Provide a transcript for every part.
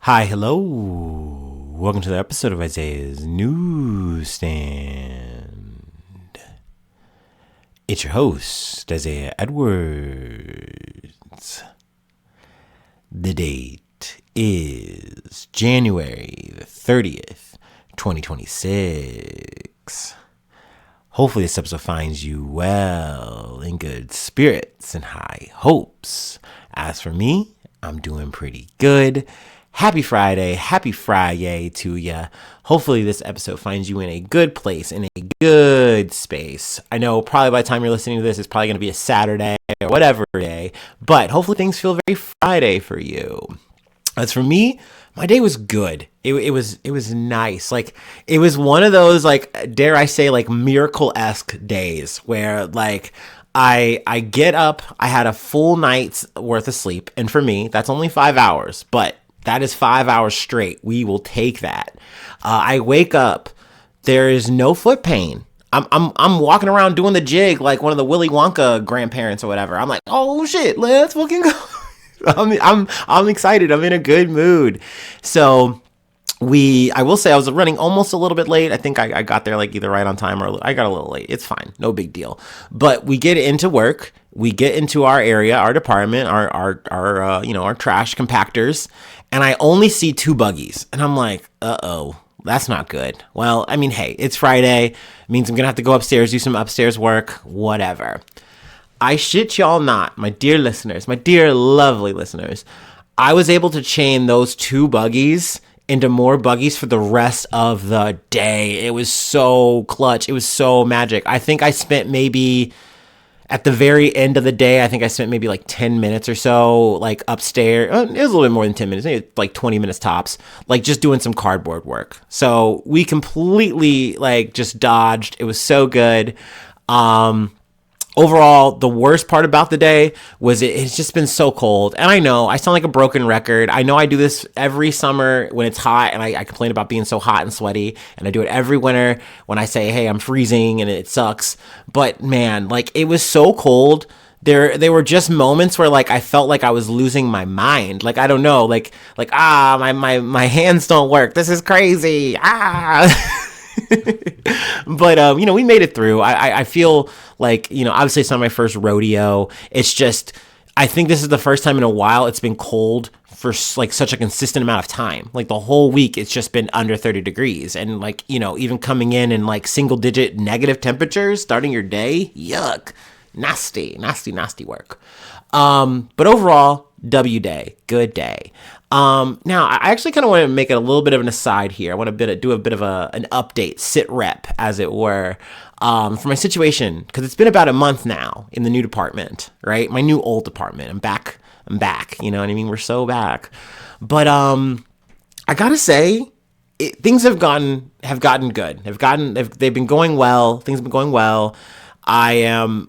Hi, hello. Welcome to the episode of Isaiah's Newsstand. It's your host, Isaiah Edwards. The date is January the 30th, 2026. Hopefully this episode finds you well, in good spirits and high hopes. As for me, I'm doing pretty good. Happy Friday to ya. Hopefully this episode finds you in a good place, in a good space. I know probably by the time you're listening to this, it's probably going to be a Saturday or whatever day, but hopefully things feel very Friday for you. As for me, my day was good. It was nice. Like, it was one of those, like, dare I say, like, miracle-esque days where, like, I get up, I had a full night's worth of sleep, and for me, that's only 5 hours, but that is 5 hours straight. We will take that. I wake up. There is no foot pain. I'm walking around doing the jig like one of the Willy Wonka grandparents or whatever. I'm like, oh shit, let's fucking go. I'm excited. I'm in a good mood. So I will say I was running almost a little bit late. I think I got there like either right on time or I got a little late. It's fine. No big deal. But we get into work. We get into our area, our department, our trash compactors, and I only see two buggies. And I'm like, uh-oh, that's not good. Well, I mean, hey, it's Friday. It means I'm going to have to go upstairs, do some upstairs work, whatever. I shit y'all not, my dear listeners, my dear lovely listeners. I was able to chain those two buggies into more buggies for the rest of the day. It was so clutch. It was so magic. I think I spent maybe... At the very end of the day, I think I spent maybe like 10 minutes or so, like upstairs. It was a little bit more than 10 minutes, maybe like 20 minutes tops, like just doing some cardboard work. So we completely like just dodged. It was so good. Overall, the worst part about the day was it's just been so cold. And I know I sound like a broken record. I know I do this every summer when it's hot and I complain about being so hot and sweaty. And I do it every winter when I say, hey, I'm freezing and it sucks. But man, like it was so cold. There were just moments where like I felt like I was losing my mind. Like, I don't know, my hands don't work. This is crazy. But we made it through. I feel like, obviously it's not my first rodeo. It's just, I think this is the first time in a while it's been cold for like such a consistent amount of time. Like the whole week it's just been under 30 degrees and like, even coming in like single digit negative temperatures starting your day. Yuck. Nasty work. But overall, W day, good day. Now I actually kind of want to make it a little bit of an aside here. I want to do a bit of an update, sit rep, as it were, for my situation, because it's been about a month now in the new department, right? My new old department. I'm back. You know what I mean? We're so back. But I gotta say, things have gotten good. They've been going well. Things have been going well. I'm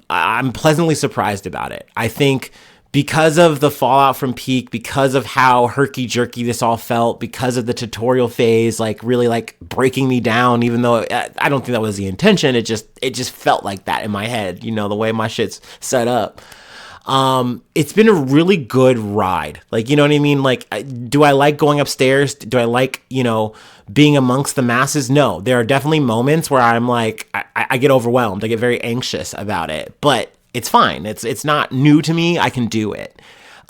pleasantly surprised about it. I think because of the fallout from Peak, because of how herky-jerky this all felt, because of the tutorial phase, like really like breaking me down, even though I don't think that was the intention. It just felt like that in my head, the way my shit's set up. It's been a really good ride. Like, you know what I mean? Like, do I like going upstairs? Do I like, being amongst the masses? No, there are definitely moments where I'm like, I get overwhelmed. I get very anxious about it, but it's fine. It's not new to me. I can do it.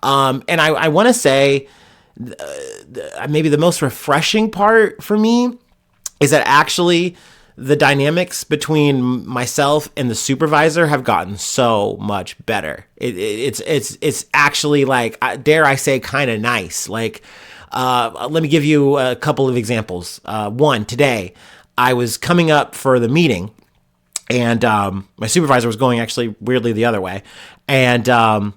And I want to say maybe the most refreshing part for me is that actually the dynamics between myself and the supervisor have gotten so much better. It's actually like, dare I say, kind of nice. Like, let me give you a couple of examples. One, today I was coming up for the meeting and my supervisor was going actually weirdly the other way. And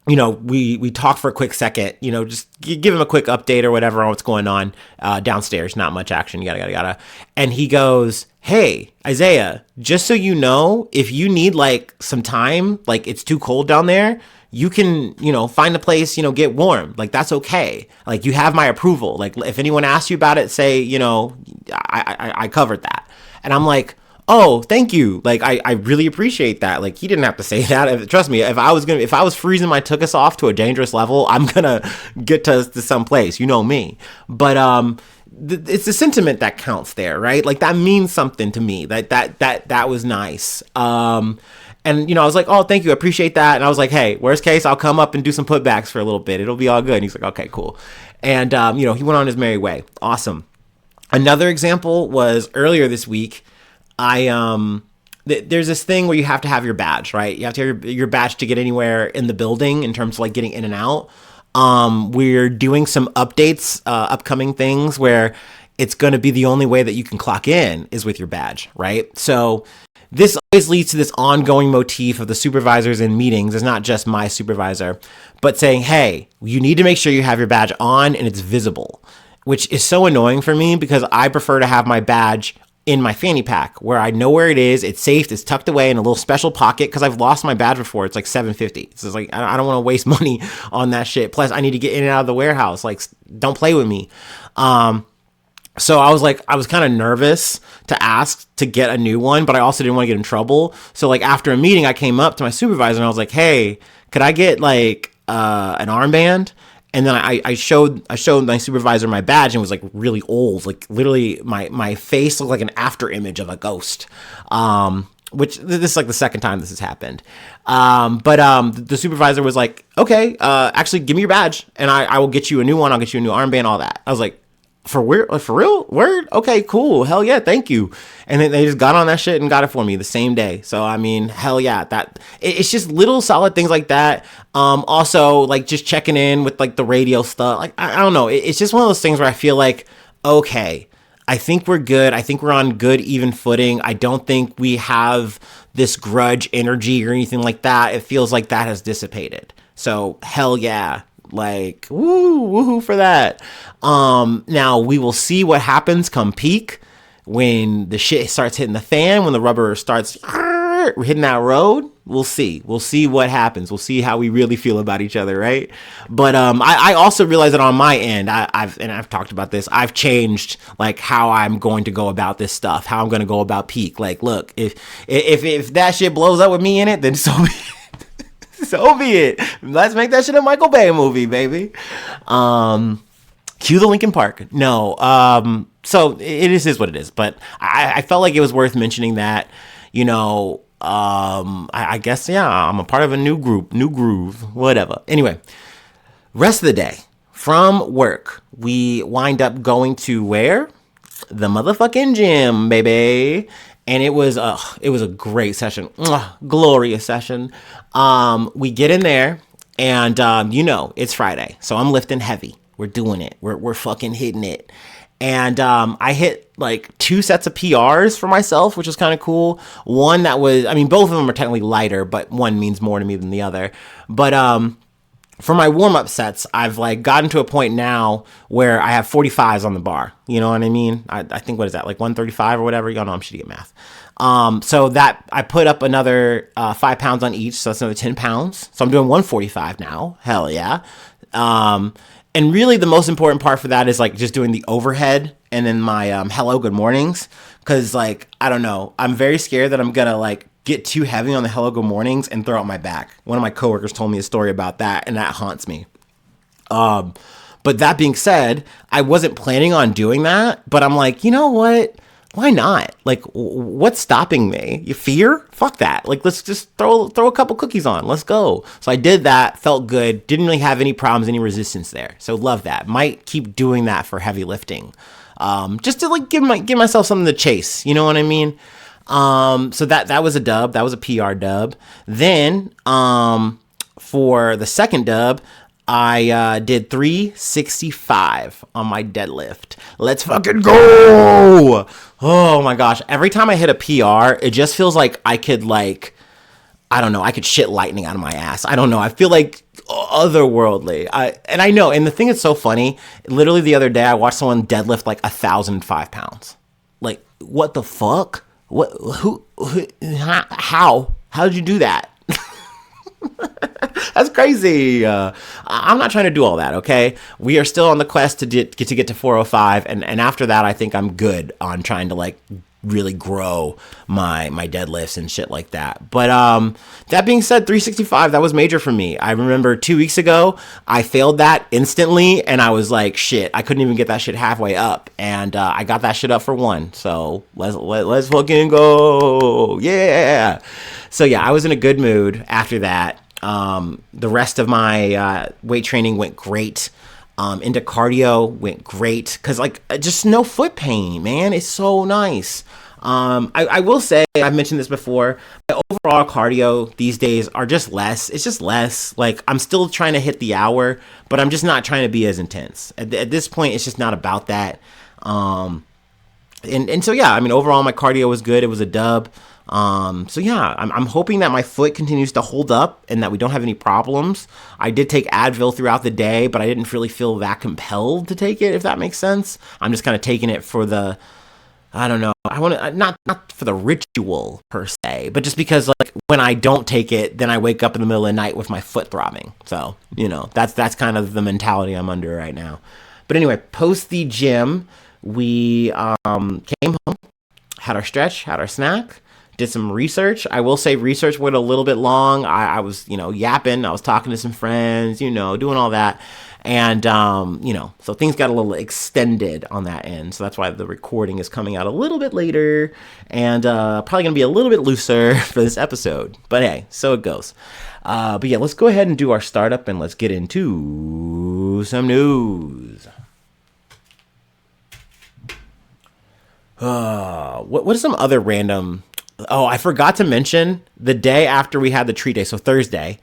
we talk for a quick second, just give him a quick update or whatever on what's going on downstairs. Not much action, yada. And he goes, hey, Isaiah, just so you know, if you need like some time, like it's too cold down there, you can, find a place, get warm. Like, that's okay. Like, you have my approval. Like, if anyone asks you about it, say, I covered that. And I'm like, oh, thank you. Like, I really appreciate that. Like, he didn't have to say that. Trust me, if I was freezing my tuchus off to a dangerous level, I'm gonna get to some place. You know me. But it's the sentiment that counts there, right? Like, that means something to me. That was nice. And, I was like, oh, thank you. I appreciate that. And I was like, hey, worst case, I'll come up and do some putbacks for a little bit. It'll be all good. And he's like, okay, cool. And, he went on his merry way. Awesome. Another example was earlier this week. There's this thing where you have to have your badge, right? You have to have your badge to get anywhere in the building in terms of like getting in and out. We're doing some updates, upcoming things where it's going to be the only way that you can clock in is with your badge, right? So this always leads to this ongoing motif of the supervisors in meetings. It's not just my supervisor, but saying, hey, you need to make sure you have your badge on and it's visible, which is so annoying for me because I prefer to have my badge in my fanny pack where I know where it is. It's safe. It's tucked away in a little special pocket because I've lost my badge before. It's like $750. So it's like, I don't want to waste money on that shit. Plus I need to get in and out of the warehouse. Like, don't play with me. So I was kind of nervous to ask to get a new one, but I also didn't want to get in trouble. So like after a meeting, I came up to my supervisor and I was like, hey, could I get like an armband? And then I showed my supervisor my badge and it was like really old. Like literally my face looked like an after image of a ghost. Which this is like the second time this has happened. But the supervisor was like, okay, actually give me your badge and I will get you a new one. I'll get you a new armband, all that. I was like, for real? Word? Okay, cool. Hell yeah, thank you. And then they just got on that shit and got it for me the same day. So I mean, hell yeah, it's just little solid things like that. Also like just checking in with like the radio stuff. Like I don't know. It's just one of those things where I feel like, okay, I think we're good. I think we're on good, even footing. I don't think we have this grudge energy or anything like that. It feels like that has dissipated. So hell yeah. Like, woohoo for that. Now we will see what happens come peak when the shit starts hitting the fan, when the rubber starts hitting that road. We'll see what happens. We'll see how we really feel about each other, right? But I also realize that on my end, I've talked about this. I've changed like how I'm going to go about this stuff, how I'm going to go about peak. Like, look, if that shit blows up with me in it, then so be it. So be it. Let's make that shit a Michael Bay movie, baby. Cue the Linkin Park. No. So it is what it is. But I felt like it was worth mentioning that, I guess, yeah, I'm a part of a new groove, whatever. Anyway, rest of the day from work, we wind up going to where? The motherfucking gym, baby. And it was a great session, glorious session. We get in there, and it's Friday, so I'm lifting heavy. We're doing it. We're fucking hitting it. And I hit like 2 sets of PRs for myself, which was kind of cool. One that was, I mean, both of them are technically lighter, but one means more to me than the other. But for my warm-up sets, I've like gotten to a point now where I have 45s on the bar. You know what I mean? I think, what is that, like 135 or whatever? Y'all know I'm shitty at math. So that I put up another 5 pounds on each, so that's another 10 pounds. So I'm doing 145 now. Hell yeah. And really the most important part for that is like just doing the overhead and then my hello, good mornings. Cause like, I don't know, I'm very scared that I'm gonna like get too heavy on the hello, good mornings and throw out my back. One of my coworkers told me a story about that and that haunts me. But that being said, I wasn't planning on doing that, but I'm like, you know what? Why not? Like, what's stopping me? You fear? Fuck that. Like, let's just throw a couple cookies on. Let's go. So I did that. Felt good. Didn't really have any problems, any resistance there. So love that. Might keep doing that for heavy lifting. Just to like give myself something to chase. You know what I mean? So that was a dub. That was a PR dub. Then, for the second dub, I did 365 on my deadlift. Let's fucking go! Oh my gosh. Every time I hit a PR, it just feels like I could like, I don't know, I could shit lightning out of my ass. I don't know. I feel like otherworldly. I know. And the thing that's so funny, literally the other day I watched someone deadlift like 1,005 pounds. Like, what the fuck? How did you do that? That's crazy. I'm not trying to do all that, okay? We are still on the quest to get to 405, and after that, I think I'm good on trying to like really grow my deadlifts and shit like that. But that being said, 365, that was major for me. I remember 2 weeks ago, I failed that instantly, and I was like, shit, I couldn't even get that shit halfway up, and I got that shit up for one. So let's fucking go, yeah. So yeah, I was in a good mood after that. The rest of my weight training went great. Into cardio went great because like just no foot pain, man. It's so nice. I will say, I've mentioned this before, my overall cardio these days are just less. It's just less. Like, I'm still trying to hit the hour, but I'm just not trying to be as intense. At this point, it's just not about that. And so, yeah, I mean, overall, my cardio was good. It was a dub. So yeah, I'm hoping that my foot continues to hold up and that we don't have any problems. I did take Advil throughout the day, but I didn't really feel that compelled to take it, if that makes sense. I'm just kind of taking it for the, I don't know. I want to not for the ritual per se, but just because like when I don't take it, then I wake up in the middle of the night with my foot throbbing. So, you know, that's kind of the mentality I'm under right now. But anyway, post the gym, we came home, had our stretch, had our snack, did some research. I will say research went a little bit long. I was, you know, yapping. I was talking to some friends, you know, doing all that. And, you know, so things got a little extended on that end. So that's why the recording is coming out a little bit later and probably going to be a little bit looser for this episode. But hey, so it goes. But yeah, let's go ahead and do our startup and let's get into some news. What are some other random... Oh, I forgot to mention the day after we had the treat day, so Thursday,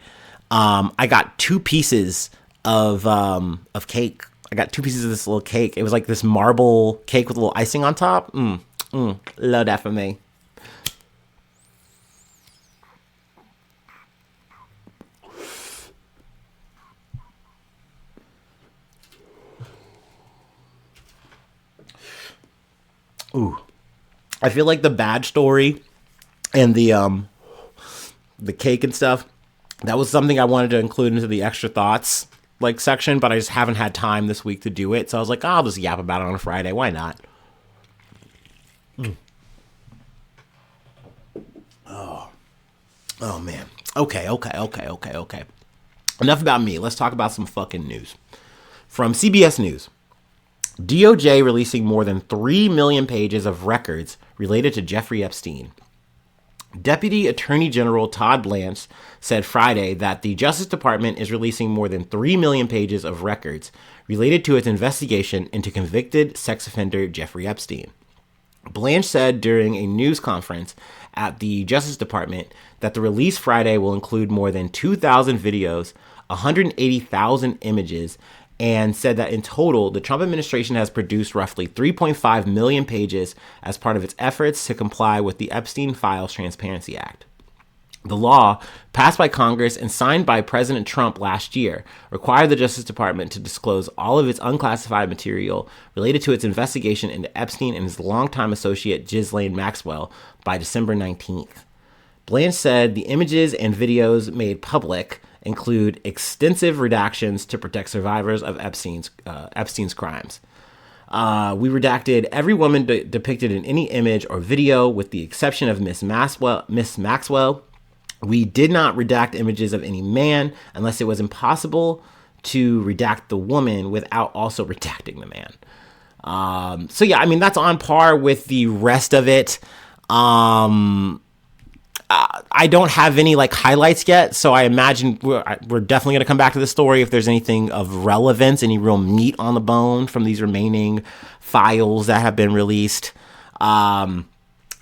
I got 2 pieces of cake. I got 2 pieces of this little cake. It was like this marble cake with a little icing on top. Love that for me. Ooh, I feel like the bad story and the cake and stuff, that was something I wanted to include into the extra thoughts like section, but I just haven't had time this week to do it. So I was like, I'll just yap about it on a Friday. Why not? Oh man. Okay. Enough about me. Let's talk about some fucking news. From CBS News. DOJ releasing more than 3 million pages of records related to Jeffrey Epstein. Deputy Attorney General Todd Blanche said Friday that the Justice Department is releasing more than 3 million pages of records related to its investigation into convicted sex offender Jeffrey Epstein. Blanche said during a news conference at the Justice Department that the release Friday will include more than 2,000 videos, 180,000 images, and said that in total, the Trump administration has produced roughly 3.5 million pages as part of its efforts to comply with the Epstein Files Transparency Act. The law, passed by Congress and signed by President Trump last year, required the Justice Department to disclose all of its unclassified material related to its investigation into Epstein and his longtime associate Ghislaine Maxwell by December 19th. Blanche said the images and videos made public include extensive redactions to protect survivors of Epstein's crimes. We redacted every woman depicted in any image or video with the exception of Miss Maxwell. We did not redact images of any man unless it was impossible to redact the woman without also redacting the man. So yeah, I mean, that's on par with the rest of it. I don't have any like highlights yet, so I imagine we're definitely going to come back to the story if there's anything of relevance, any real meat on the bone from these remaining files that have been released.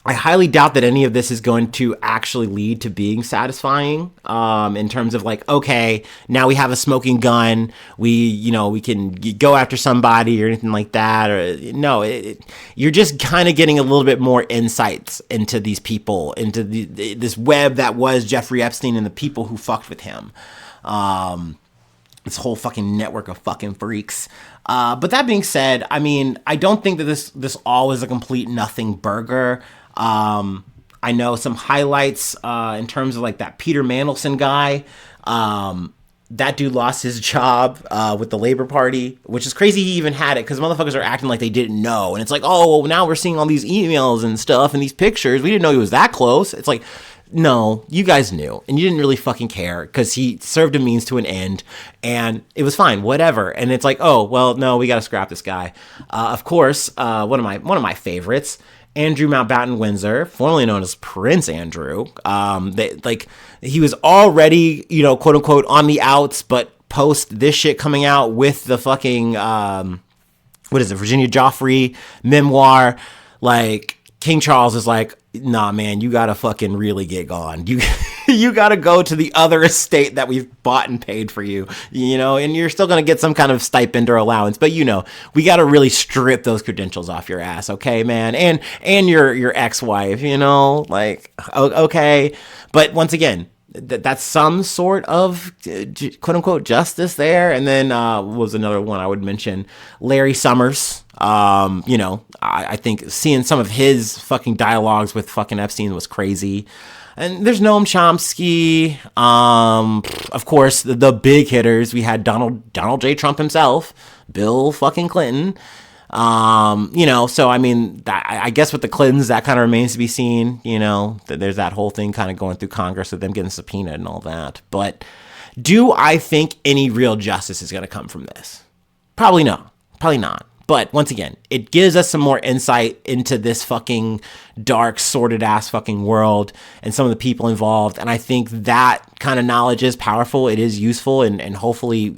I highly doubt that any of this is going to actually lead to being satisfying in terms of like, okay, now we have a smoking gun, we can go after somebody or anything like that. Or no, you're just kind of getting a little bit more insights into these people, into this web that was Jeffrey Epstein and the people who fucked with him. This whole fucking network of fucking freaks. But that being said, I mean, I don't think that this all is a complete nothing burger. I know some highlights in terms of like that Peter Mandelson guy. that dude lost his job with the Labor Party, which is crazy he even had it, because motherfuckers are acting like they didn't know. And it's like, oh, well, now we're seeing all these emails and stuff and these pictures. We didn't know he was that close. It's like, no, you guys knew, and you didn't really fucking care, because he served a means to an end, and it was fine, whatever. And it's like, oh, well, no, we got to scrap this guy. Of course, one of my favorites, Andrew Mountbatten Windsor, formerly known as Prince Andrew. He was already, quote unquote, on the outs, but post this shit coming out with the fucking Virginia Joffrey memoir, like, King Charles is like, nah, man, you gotta fucking really get gone. You gotta go to the other estate that we've bought and paid for you, and you're still gonna get some kind of stipend or allowance, but we gotta really strip those credentials off your ass, okay, man, and your ex-wife, okay, but once again, that's some sort of quote unquote justice there. And then was another one I would mention, Larry Summers. I think seeing some of his fucking dialogues with fucking Epstein was crazy. And there's Noam Chomsky. Of course, the big hitters. We had Donald J. Trump himself, Bill fucking Clinton. So I mean, I guess with the Clintons, that kind of remains to be seen. There's that whole thing kind of going through Congress with them getting subpoenaed and all that. But do I think any real justice is going to come from this? Probably no. Probably not. But once again, it gives us some more insight into this fucking dark, sordid ass fucking world and some of the people involved. And I think that kind of knowledge is powerful. It is useful. And hopefully,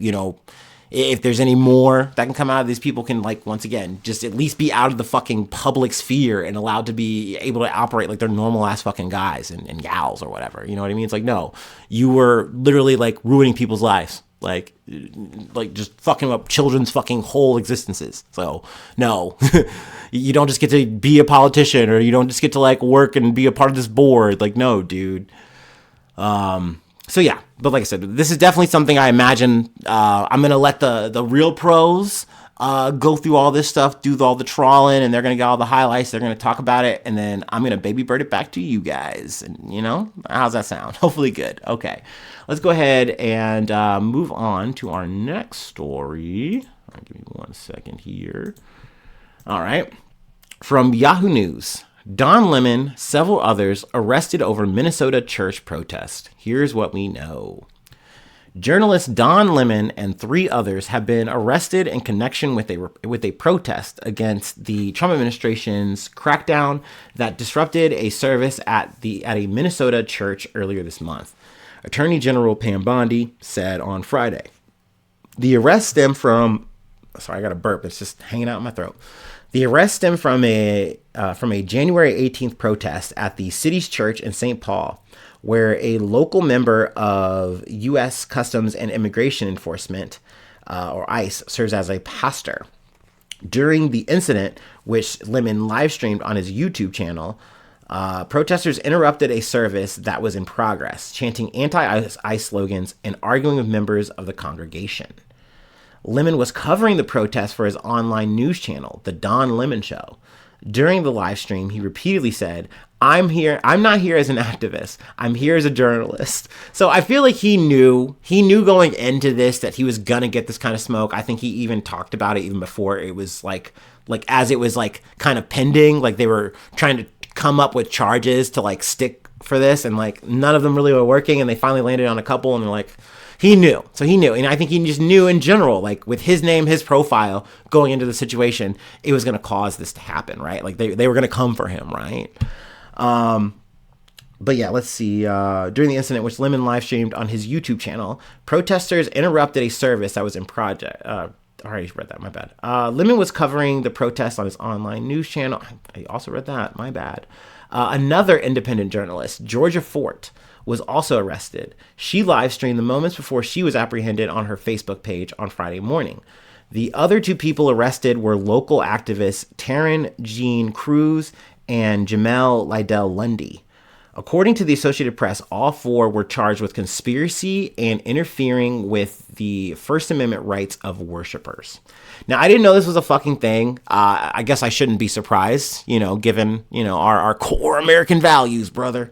if there's any more that can come out of these, people can, like, once again, just at least be out of the fucking public sphere and allowed to be able to operate like they're normal ass fucking guys and gals or whatever. You know what I mean? It's like, no, you were literally like ruining people's lives. Like just fucking up children's fucking whole existences. So no, you don't just get to be a politician, or you don't just get to like work and be a part of this board. Like, no, dude. So yeah, but like I said, this is definitely something I imagine I'm going to let the real pros go through all this stuff, do all the trawling, and they're going to get all the highlights. They're going to talk about it, and then I'm going to baby bird it back to you guys. And, how's that sound? Hopefully good. Okay, let's go ahead and move on to our next story. Give me 1 second here. All right. From Yahoo News. Don Lemon, several others arrested over Minnesota church protest. Here's what we know. Journalist Don Lemon and 3 others have been arrested in connection with a protest against the Trump administration's crackdown that disrupted a service at a Minnesota church earlier this month. Attorney General Pam Bondi said on Friday. The arrest stemmed from... Sorry, I got a burp. It's just hanging out in my throat. The arrest stemmed from a January 18th protest at the city's church in St. Paul, where a local member of U.S. Customs and Immigration Enforcement, or ICE, serves as a pastor. During the incident, which Lemon live-streamed on his YouTube channel, protesters interrupted a service that was in progress, chanting anti-ICE slogans and arguing with members of the congregation. Lemon was covering the protest for his online news channel, The Don Lemon Show. During the live stream, he repeatedly said, I'm not here as an activist. I'm here as a journalist. So I feel like he knew going into this that he was going to get this kind of smoke. I think he even talked about it even before it was like as it was like kind of pending, like they were trying to come up with charges to like stick for this, and like none of them really were working, and they finally landed on a couple, and they're like, he knew. So he knew. And I think he just knew in general, like with his name, his profile going into the situation, it was going to cause this to happen, right? Like they were going to come for him, right? But yeah, let's see. During the incident, which Lemon live streamed on his YouTube channel, protesters interrupted a service that was in project. I already read that, my bad. Lemon was covering the protest on his online news channel. I also read that, my bad. Another independent journalist, Georgia Fort, was also arrested. She live streamed the moments before she was apprehended on her Facebook page on Friday morning. The other 2 people arrested were local activists Taryn Jean Cruz and Jamel Lydell Lundy. According to the Associated Press, all 4 were charged with conspiracy and interfering with the First Amendment rights of worshipers. Now, I didn't know this was a fucking thing. I guess I shouldn't be surprised, given, our core American values, brother.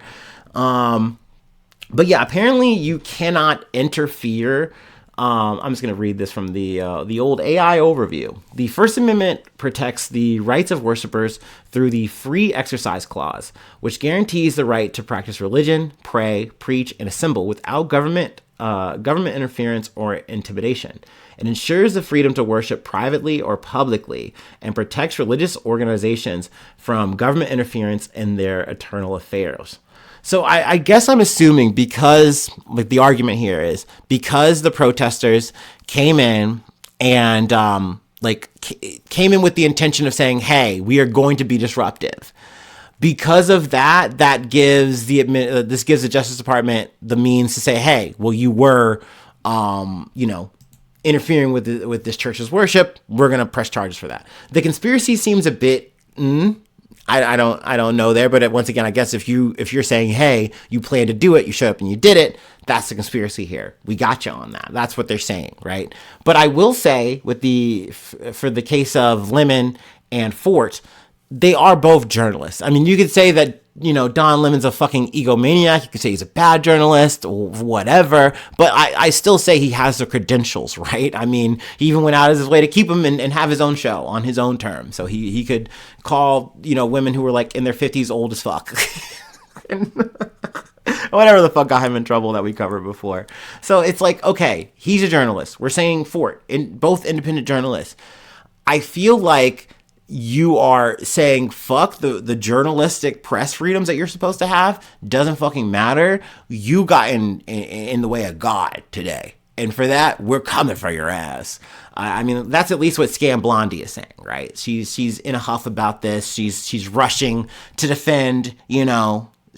But yeah, apparently you cannot interfere I'm just going to read this from the old AI overview. The First Amendment protects the rights of worshipers through the Free Exercise Clause, which guarantees the right to practice religion, pray, preach, and assemble without government interference or intimidation. It ensures the freedom to worship privately or publicly and protects religious organizations from government interference in their internal affairs. So I guess I'm assuming because, like, the argument here is because the protesters came in and came in with the intention of saying, hey, we are going to be disruptive. Because of that, this gives the Justice Department the means to say, hey, well, you were, interfering with this church's worship. We're going to press charges for that. The conspiracy seems a bit, I don't know there, but once again, I guess if you're saying, hey, you plan to do it, you showed up and you did it, that's the conspiracy here. We got you on that. That's what they're saying, right? But I will say for the case of Lemon and Fort, they are both journalists. I mean, you could say that, Don Lemon's a fucking egomaniac. You could say he's a bad journalist or whatever, but I still say he has the credentials, right? I mean, he even went out of his way to keep him and have his own show on his own terms. So he could call, women who were like in their 50s old as fuck. Whatever the fuck got him in trouble that we covered before. So it's like, okay, he's a journalist. We're saying Fort, both independent journalists. I feel like you are saying fuck the journalistic press freedoms that you're supposed to have. Doesn't fucking matter. You got in the way of God today, and for that we're coming for your ass. I mean, that's at least what Scam Blondie is saying, right? She's in a huff about this. She's rushing to defend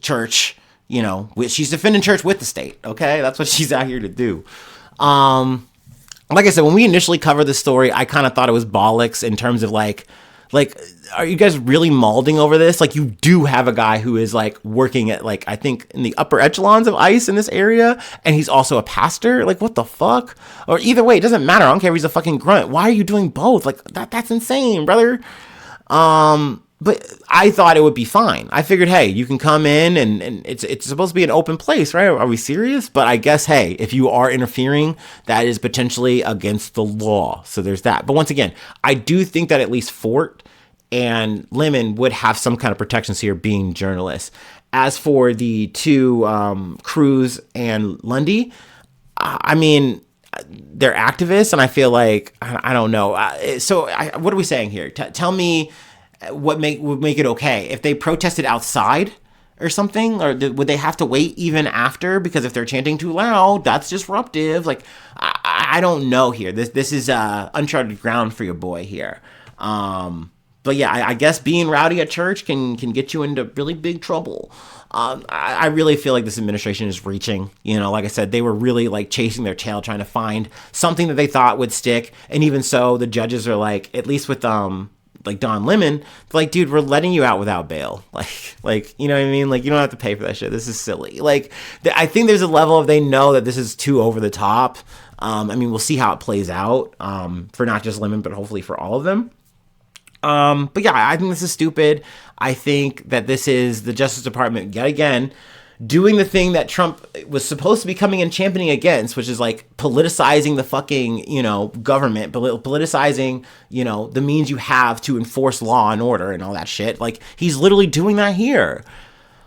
church. She's defending church with the state. Okay, that's what she's out here to do. Like I said, when we initially covered this story, I kind of thought it was bollocks in terms of like, are you guys really malding over this? Like, you do have a guy who is like working at like, I think in the upper echelons of ICE in this area, and he's also a pastor. Like, what the fuck? Or either way, it doesn't matter. I don't care if he's a fucking grunt. Why are you doing both? Like, that's insane, brother. But I thought it would be fine. I figured, hey, you can come in and it's supposed to be an open place, right? Are we serious? But I guess, hey, if you are interfering, that is potentially against the law. So there's that. But once again, I do think that at least Fort and Lemon would have some kind of protections here being journalists. As for the two, Cruz and Lundy, I mean, they're activists, and I feel like, I don't know. What are we saying here? Tell me what would make it okay if they protested outside or something, or would they have to wait even after? Because if they're chanting too loud, that's disruptive. Like, I don't know here. This is uncharted ground for your boy here. But yeah, I guess being rowdy at church can get you into really big trouble. I really feel like this administration is reaching. Like I said, they were really like chasing their tail, trying to find something that they thought would stick. And even so, the judges are like, at least with like Don Lemon, like, dude, we're letting you out without bail. Like, you know what I mean? Like, you don't have to pay for that shit. This is silly. Like, I think there's a level of, they know that this is too over the top. I mean, we'll see how it plays out, for not just Lemon, but hopefully for all of them. But yeah, I think this is stupid. I think that this is the Justice Department yet again doing the thing that Trump was supposed to be coming and championing against, which is like politicizing the fucking, government, politicizing, the means you have to enforce law and order and all that shit. Like, he's literally doing that here.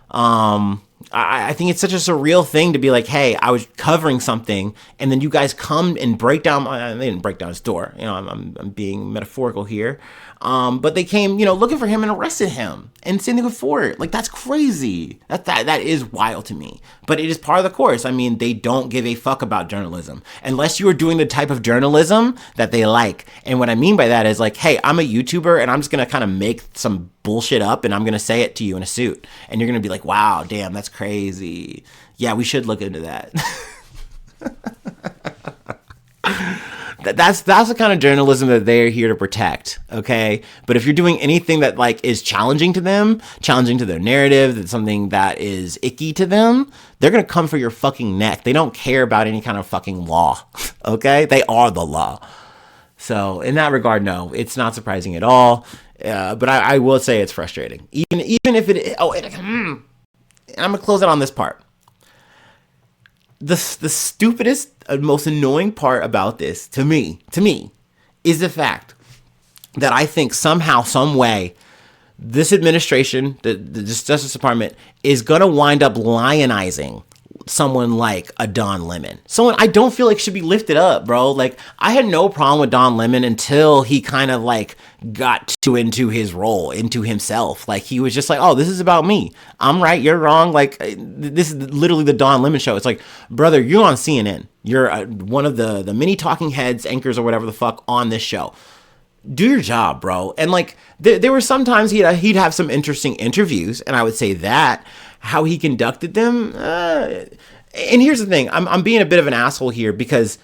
I think it's such a surreal thing to be like, hey, I was covering something, and then you guys come and break down. They didn't break down his door. I'm being metaphorical here. But they came, looking for him and arrested him, and same thing with Fort. Like, that's crazy. That is wild to me. But it is part of the course. I mean, they don't give a fuck about journalism unless you are doing the type of journalism that they like. And what I mean by that is like, hey, I'm a YouTuber, and I'm just gonna kind of make some bullshit up, and I'm gonna say it to you in a suit, and you're gonna be like, wow, damn, that's crazy. Yeah, we should look into that. That's the kind of journalism that they're here to protect, okay? But if you're doing anything that like is challenging to them, challenging to their narrative, that's something that is icky to them, they're gonna come for your fucking neck. They don't care about any kind of fucking law, okay? They are the law. So in that regard, no, it's not surprising at all. But I will say it's frustrating, even if it. I'm gonna close it on this part. the stupidest, most annoying part about this to me, is the fact that I think somehow, some way, this administration, the Justice Department, is gonna wind up lionizing someone like a Don Lemon. Someone I don't feel like should be lifted up, bro. Like, I had no problem with Don Lemon until he kind of like got too into his role, into himself. Like, he was just like, oh, this is about me. I'm right, you're wrong. Like, this is literally the Don Lemon show. It's like, brother, you're on CNN. You're one of the many talking heads, anchors, or whatever the fuck on this show. Do your job, bro. And like, there were some times he'd have some interesting interviews, and I would say that how he conducted them. And here's the thing, I'm being a bit of an asshole here because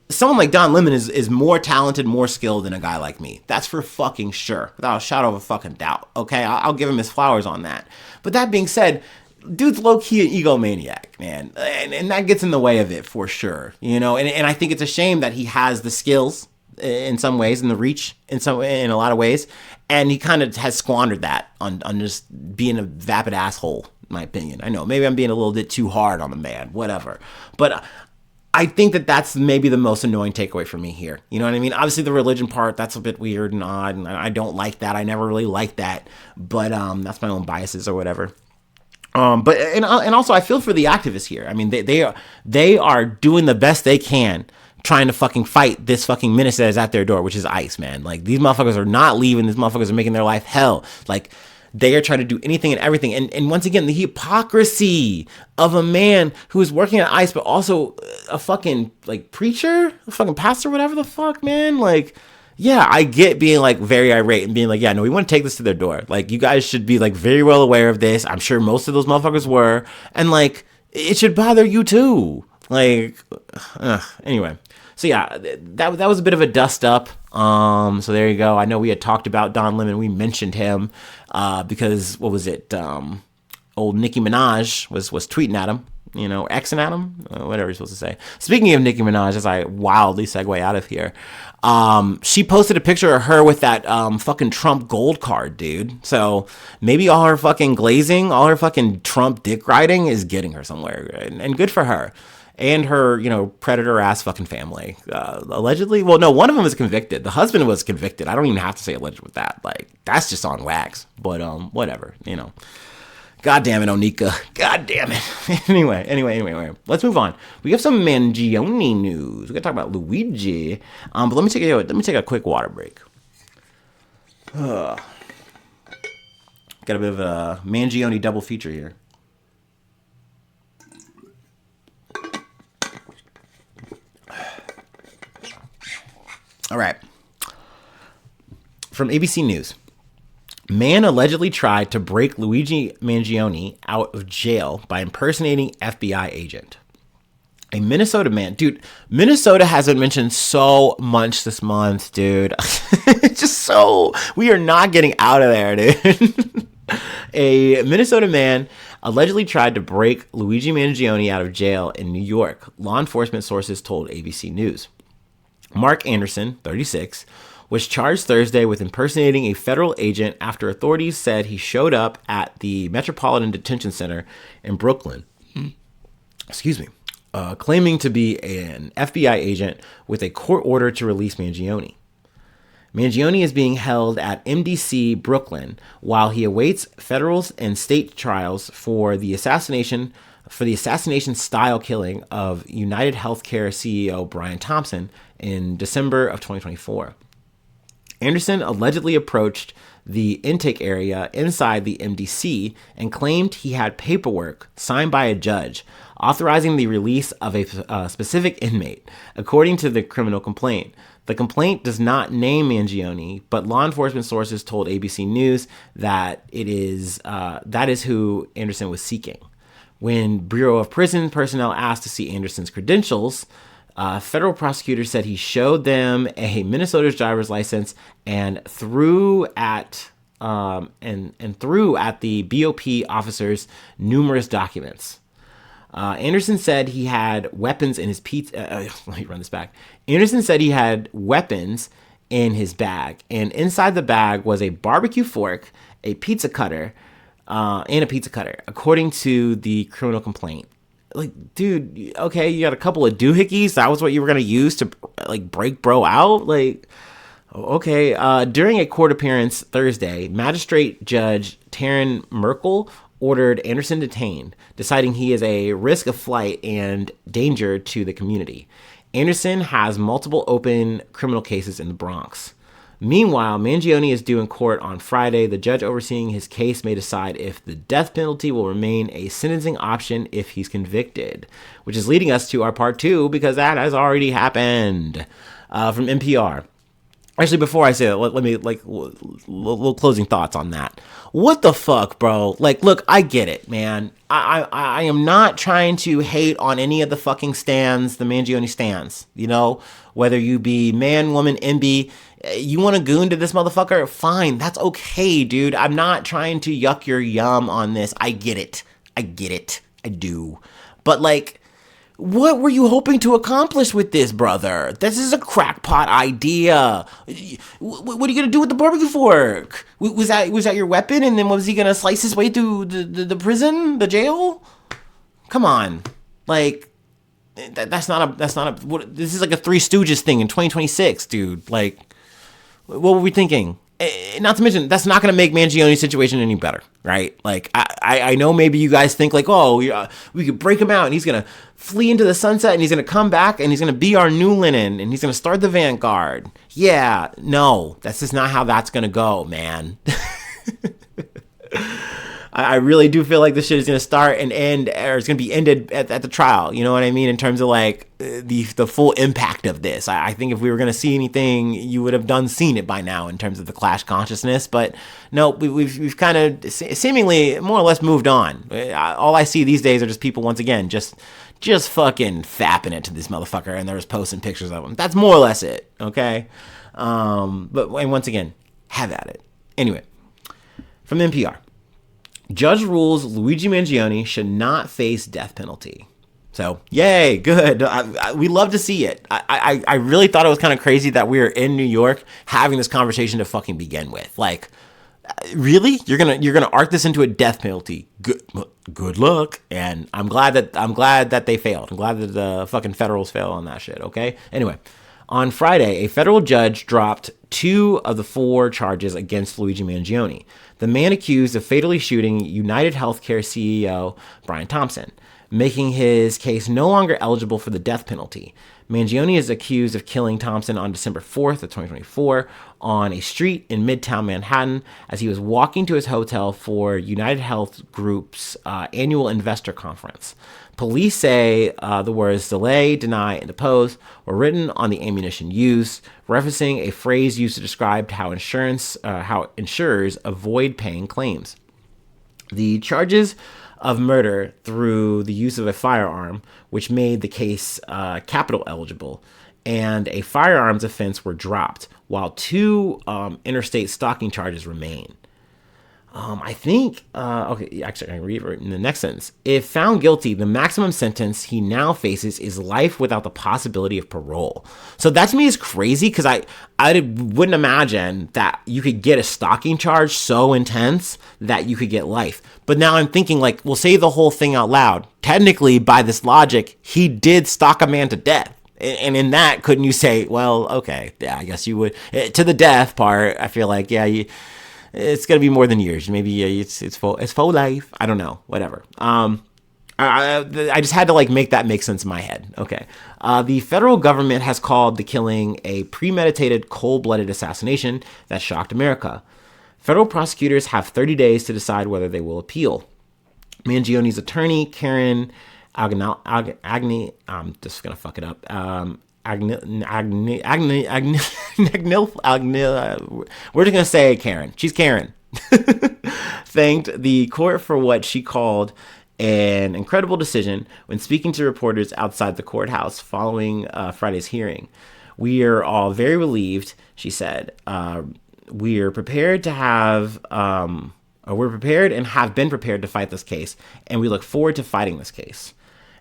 someone like Don Lemon is more talented, more skilled than a guy like me. That's for fucking sure, without a shadow of a fucking doubt. Okay, I'll give him his flowers on that. But that being said, dude's low-key an egomaniac, man. And that gets in the way of it for sure, you know? And I think it's a shame that he has the skills in some ways and the reach in a lot of ways. And he kind of has squandered that on just being a vapid asshole, in my opinion. I know, maybe I'm being a little bit too hard on the man, whatever. But I think that's maybe the most annoying takeaway for me here. You know what I mean? Obviously, the religion part, that's a bit weird and odd, and I don't like that. I never really liked that. But that's my own biases or whatever. But also I feel for the activists here. I mean, they are doing the best they can trying to fucking fight this fucking menace that is at their door, which is ICE, man. Like, these motherfuckers are not leaving. These motherfuckers are making their life hell. Like, they are trying to do anything and everything. And once again, the hypocrisy of a man who is working at ICE, but also a fucking, like, preacher, a fucking pastor, whatever the fuck, man. Like, yeah, I get being, like, very irate and being like, yeah, no, we want to take this to their door. Like, you guys should be, like, very well aware of this. I'm sure most of those motherfuckers were. And, like, it should bother you too. Like, anyway. So yeah, that was a bit of a dust up. So there you go. I know we had talked about Don Lemon. We mentioned him because, what was it? Old Nicki Minaj was tweeting at him, you know, Xing at him, whatever you're supposed to say. Speaking of Nicki Minaj, as I wildly segue out of here, she posted a picture of her with that fucking Trump gold card, dude. So maybe all her fucking glazing, all her fucking Trump dick riding is getting her somewhere, and good for her. And her, you know, predator ass fucking family. Allegedly, well, no, one of them was convicted. The husband was convicted. I don't even have to say alleged with that. Like, that's just on wax. But whatever, you know. God damn it, Onika. God damn it. Anyway. Let's move on. We have some Mangione news. We're gonna talk about Luigi. But let me take a quick water break. Got a bit of a Mangione double feature here. All right. From ABC News. Man allegedly tried to break Luigi Mangione out of jail by impersonating FBI agent. A Minnesota man. Dude, Minnesota has been mentioned so much this month, dude. Just so. We are not getting out of there, dude. A Minnesota man allegedly tried to break Luigi Mangione out of jail in New York, law enforcement sources told ABC News. Mark Anderson, 36, was charged Thursday with impersonating a federal agent after authorities said he showed up at the Metropolitan Detention Center in Brooklyn, claiming to be an FBI agent with a court order to release Mangione. Mangione is being held at MDC Brooklyn while he awaits federal and state trials for the assassination style killing of United Healthcare CEO Brian Thompson in December of 2024. Anderson allegedly approached the intake area inside the MDC and claimed he had paperwork signed by a judge authorizing the release of a specific inmate, according to the criminal complaint. The complaint does not name Mangione, but law enforcement sources told ABC News that that is who Anderson was seeking. When Bureau of Prison personnel asked to see Anderson's credentials, federal prosecutors said he showed them a Minnesota's driver's license and threw at the BOP officers numerous documents. Anderson said he had weapons in his let me run this back. Anderson said he had weapons in his bag, and inside the bag was a barbecue fork, a pizza cutter, according to the criminal complaint. like, dude, okay, you got a couple of doohickeys. That was what you were gonna use to like break bro out. Like, okay. During a court appearance Thursday, Magistrate Judge Taryn Merkel ordered Anderson detained, deciding he is a risk of flight and danger to the community. Anderson has multiple open criminal cases in the Bronx. Meanwhile, Mangione is due in court on Friday. The judge overseeing his case may decide if the death penalty will remain a sentencing option if he's convicted, which is leading us to our part two, because that has already happened. From NPR. Actually, before I say it, let me, like, little closing thoughts on that. What the fuck, bro? Like, look, I get it, man. I am not trying to hate on any of the fucking stands, the Mangione stands. You know, whether you be man, woman, MB, you want to goon to this motherfucker? Fine, that's okay, dude. I'm not trying to yuck your yum on this. I get it. I do. But, like, what were you hoping to accomplish with this, brother? This is a crackpot idea. What are you gonna do with the barbecue fork? Was that your weapon? And then was he gonna slice his way through the prison, the jail? Come on, like that's not a. This is like a Three Stooges thing in 2026, dude. Like, what were we thinking? Not to mention, that's not going to make Mangione's situation any better, right? Like, I know maybe you guys think like, oh, we could break him out and he's going to flee into the sunset and he's going to come back and he's going to be our new Lenin and he's going to start the vanguard. Yeah, no, that's just not how that's going to go, man. I really do feel like this shit is going to start and end, or it's going to be ended at the trial. You know what I mean? In terms of like the full impact of this. I think if we were going to see anything, you would have seen it by now in terms of the clash consciousness. But no, we've kind of seemingly more or less moved on. All I see these days are just people, once again, just fucking fapping it to this motherfucker, and they're just posting pictures of him. That's more or less it. Okay. And once again, have at it. Anyway, from NPR. Judge rules Luigi Mangione should not face death penalty. So, yay, good. We love to see it. I really thought it was kind of crazy that we were in New York having this conversation to fucking begin with. Like, really? You're gonna arc this into a death penalty? Good luck. And I'm glad that they failed. I'm glad that the fucking federals failed on that shit. Okay. Anyway. On Friday, a federal judge dropped 2 of the 4 charges against Luigi Mangione, the man accused of fatally shooting United Healthcare CEO Brian Thompson, making his case no longer eligible for the death penalty. Mangione is accused of killing Thompson on December 4th of 2024 on a street in Midtown Manhattan as he was walking to his hotel for United Health Group's annual investor conference. Police say the words delay, deny, and depose were written on the ammunition used, referencing a phrase used to describe how insurers avoid paying claims. The charges of murder through the use of a firearm, which made the case capital eligible, and a firearms offense were dropped, while 2 interstate stalking charges remain. I think, okay, actually, I can read it in the next sentence. If found guilty, the maximum sentence he now faces is life without the possibility of parole. So that to me is crazy, because I wouldn't imagine that you could get a stalking charge so intense that you could get life. But now I'm thinking, like, we'll say the whole thing out loud. Technically, by this logic, he did stalk a man to death. And in that, couldn't you say, well, okay, yeah, I guess you would. To the death part, I feel like, yeah, it's gonna be more than years. Maybe it's full life. I don't know. Whatever. I just had to like make that make sense in my head. Okay. The federal government has called the killing a premeditated, cold-blooded assassination that shocked America. Federal prosecutors have 30 days to decide whether they will appeal. Mangione's attorney, Karen Agni, I'm just gonna fuck it up. We're just gonna say Karen. She's Karen. Thanked the court for what she called an incredible decision when speaking to reporters outside the courthouse following Friday's hearing. We are all very relieved, she said. We're prepared and have been prepared to fight this case, and we look forward to fighting this case.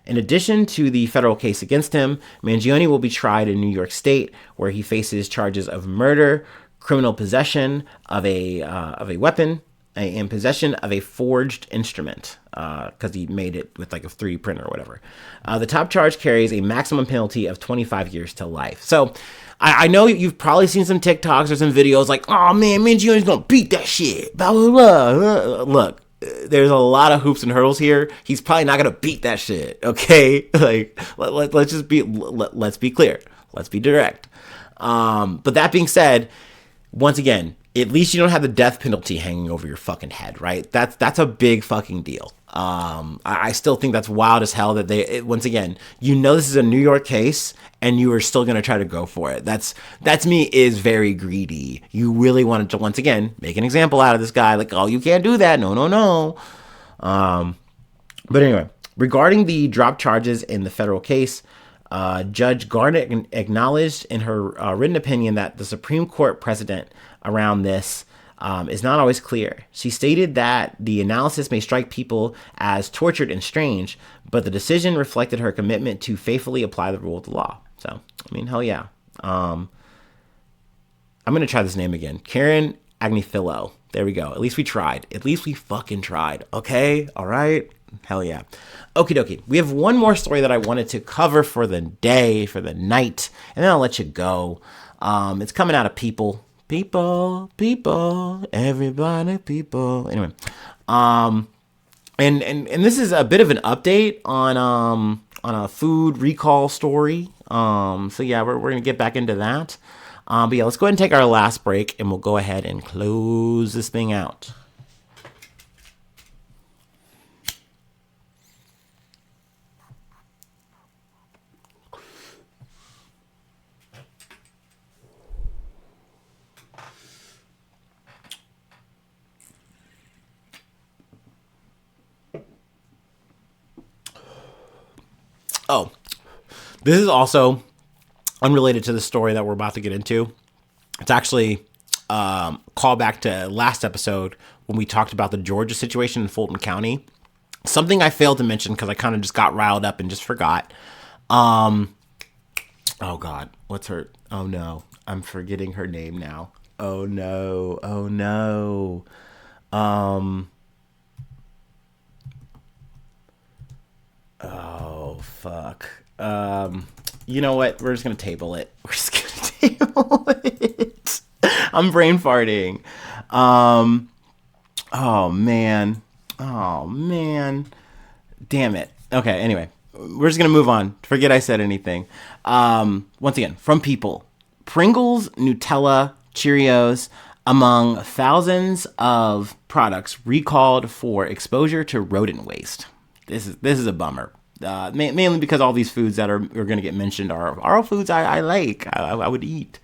In addition to the federal case against him, Mangione will be tried in New York State, where he faces charges of murder, criminal possession of a weapon, in possession of a forged instrument because he made it with like a 3D printer or whatever. The top charge carries a maximum penalty of 25 years to life. So I know you've probably seen some TikToks or some videos like, oh man, Mangione's gonna beat that shit, blah, blah, blah. Look, there's a lot of hoops and hurdles here. He's probably not gonna beat that shit, okay? Like, let's be clear. Let's be direct. But that being said, once again, at least you don't have the death penalty hanging over your fucking head, right? That's a big fucking deal. I still think that's wild as hell that once again, this is a New York case and you are still going to try to go for it. That's me is very greedy. You really wanted to, once again, make an example out of this guy. Like, oh, you can't do that. No. But anyway, regarding the drop charges in the federal case, Judge Garnett acknowledged in her written opinion that the Supreme Court precedent around this is not always clear. She stated that the analysis may strike people as tortured and strange, but the decision reflected her commitment to faithfully apply the rule of the law. So, I mean, hell yeah. I'm going to try this name again. Karen Agnifilo. There we go. At least we tried. At least we fucking tried. Okay? All right? Hell yeah. Okie dokie. We have one more story that I wanted to cover for the day, for the night, and then I'll let you go. It's coming out of People, everybody, people. Anyway, and this is a bit of an update on a food recall story. So yeah, we're gonna get back into that. But yeah, let's go ahead and take our last break, and we'll go ahead and close this thing out. Oh, this is also unrelated to the story that we're about to get into. It's actually a callback to last episode when we talked about the Georgia situation in Fulton County. Something I failed to mention because I kind of just got riled up and just forgot. Oh God, what's her? Oh no, I'm forgetting her name now. Oh no. Oh fuck. You know what? We're just gonna table it. I'm brain farting. Oh man. Damn it. Okay, anyway. We're just gonna move on. Forget I said anything. Once again, from People. Pringles, Nutella, Cheerios, among thousands of products recalled for exposure to rodent waste. This is a bummer. Mainly because all these foods that are going to get mentioned are all foods I like. I would eat.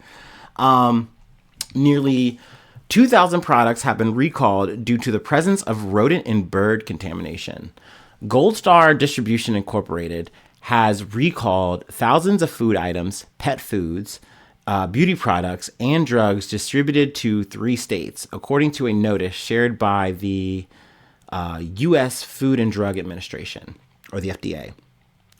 Nearly 2,000 products have been recalled due to the presence of rodent and bird contamination. Gold Star Distribution Incorporated has recalled thousands of food items, pet foods, beauty products, and drugs distributed to 3 states, according to a notice shared by the U.S. Food and Drug Administration, or the FDA.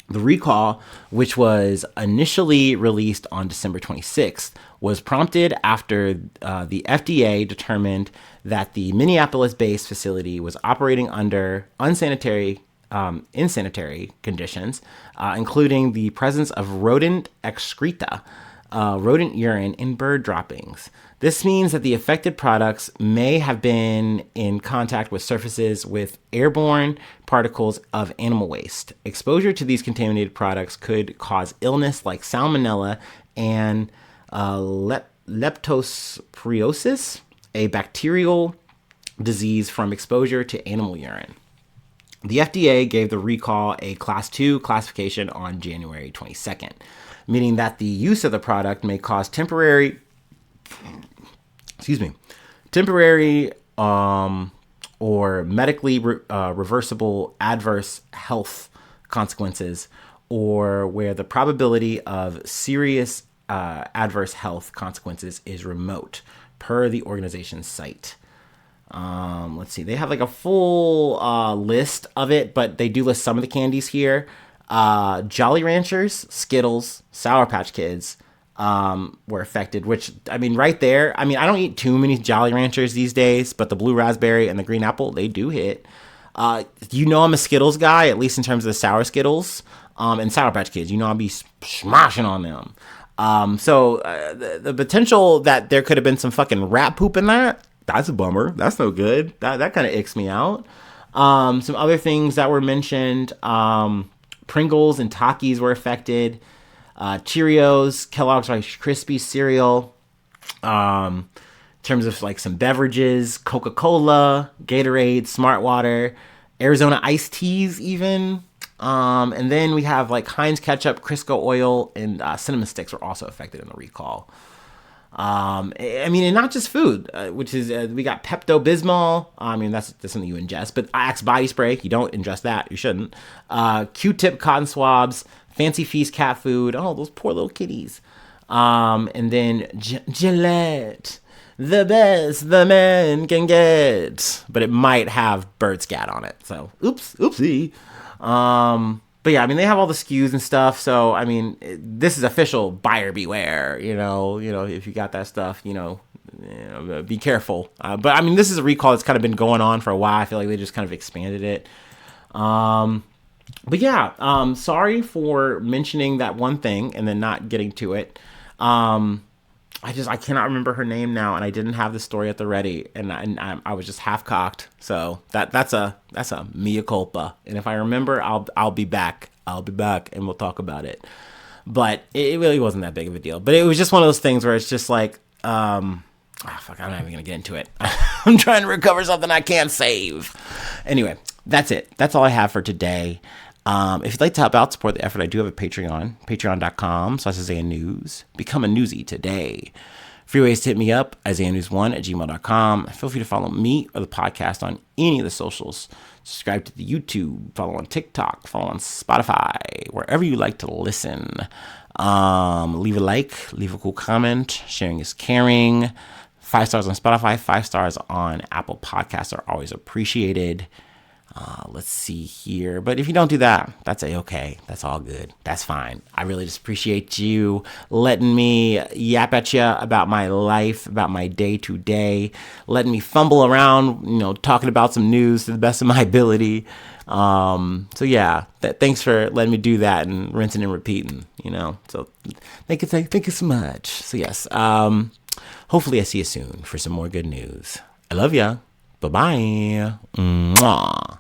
The recall, which was initially released on December 26th, was prompted after the FDA determined that the Minneapolis-based facility was operating under insanitary conditions, including the presence of rodent excreta, rodent urine, and bird droppings. This means that the affected products may have been in contact with surfaces with airborne particles of animal waste. Exposure to these contaminated products could cause illness like salmonella and leptospirosis, a bacterial disease from exposure to animal urine. The FDA gave the recall a Class 2 classification on January 22nd, meaning that the use of the product may cause temporary or medically reversible adverse health consequences, or where the probability of serious adverse health consequences is remote, per the organization's site. Let's see. They have like a full list of it, but they do list some of the candies here. Jolly Ranchers, Skittles, Sour Patch Kids, were affected, which, I mean, right there, I mean, I don't eat too many Jolly Ranchers these days, but the blue raspberry and the green apple, they do hit. I'm a Skittles guy, at least in terms of the sour Skittles, and Sour Patch Kids. I'll be smashing on them. The potential that there could have been some fucking rat poop in that's a bummer. That's no good. That kind of icks me out. Some other things that were mentioned, Pringles and Takis were affected. Cheerios, Kellogg's Rice Krispies cereal. In terms of like some beverages, Coca-Cola, Gatorade, Smart Water, Arizona iced teas even. And then we have like Heinz ketchup, Crisco oil, and cinnamon sticks were also affected in the recall. And not just food, which is, we got Pepto-Bismol. That's something you ingest, but Axe body spray, you don't ingest that. You shouldn't. Q-tip cotton swabs, Fancy Feast cat food. Oh, those poor little kitties. And then Gillette, the best the man can get, but it might have bird scat on it. So, oopsie. But yeah, they have all the SKUs and stuff. So, this is official buyer beware, if you got that stuff, be careful. But this is a recall that's kind of been going on for a while. I feel like they just kind of expanded it. But yeah, sorry for mentioning that one thing and then not getting to it. I cannot remember her name now, and I didn't have the story at the ready, and I was just half cocked. So that's a mea culpa. And if I remember, I'll be back. I'll be back, and we'll talk about it. But it really wasn't that big of a deal. But it was just one of those things where it's just like, I'm not even gonna get into it. I'm trying to recover something I can't save. Anyway, that's it. That's all I have for today. If you'd like to help out, support the effort, I do have a Patreon, patreon.com/IsaiahNews. Become a newsie today. Free ways to hit me up, IsaiahNews1@gmail.com. Feel free to follow me or the podcast on any of the socials. Subscribe to the YouTube, follow on TikTok, follow on Spotify, wherever you like to listen. Leave a like, leave a cool comment. Sharing is caring. 5 stars on Spotify, 5 stars on Apple Podcasts are always appreciated. Let's see here. But if you don't do that, that's okay. That's all good. That's fine. I really just appreciate you letting me yap at you about my life, about my day to day, letting me fumble around, talking about some news to the best of my ability. So yeah, thanks for letting me do that and rinsing and repeating, So thank you so much. So yes, hopefully I see you soon for some more good news. I love ya. Bye-bye. Mwah.